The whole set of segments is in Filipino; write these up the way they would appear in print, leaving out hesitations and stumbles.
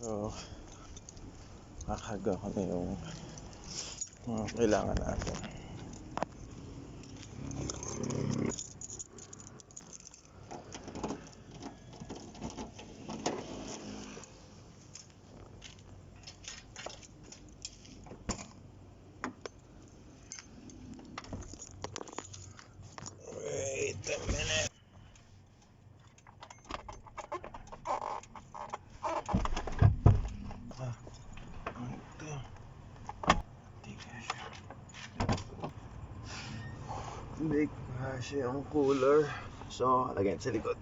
So, kakaga ko na yung mga kailangan natin. Wait a minute. Hindi kasi yung cooler. So, lagyan sa likod.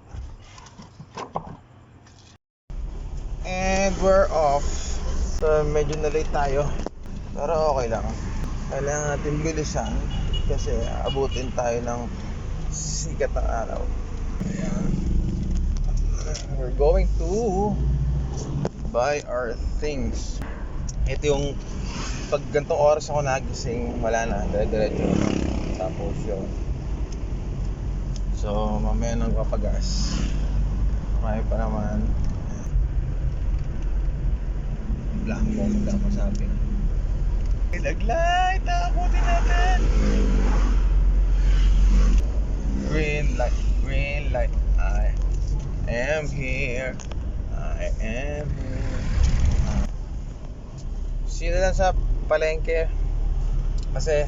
And we're off. So, medyo na-late tayo. Pero okay lang. Kailangan natin bilisan kasi abutin tayo ng sikat ng araw. Ayan. We're going to buy our things. Ito yung pag gantong oras ako nagising, wala na, dire-diretso. Tapos yun. So, mamaya nang kapagas. Kaya pa naman. Blanco, magkakasabi. Naglight, nakakutin natin. Green light, I am here. I am here. Sino lang sa palengke. Kasi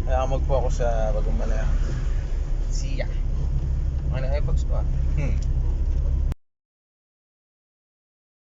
kailangan mag-focus sa pagmamala. Siya. Ano ay pagsuwa?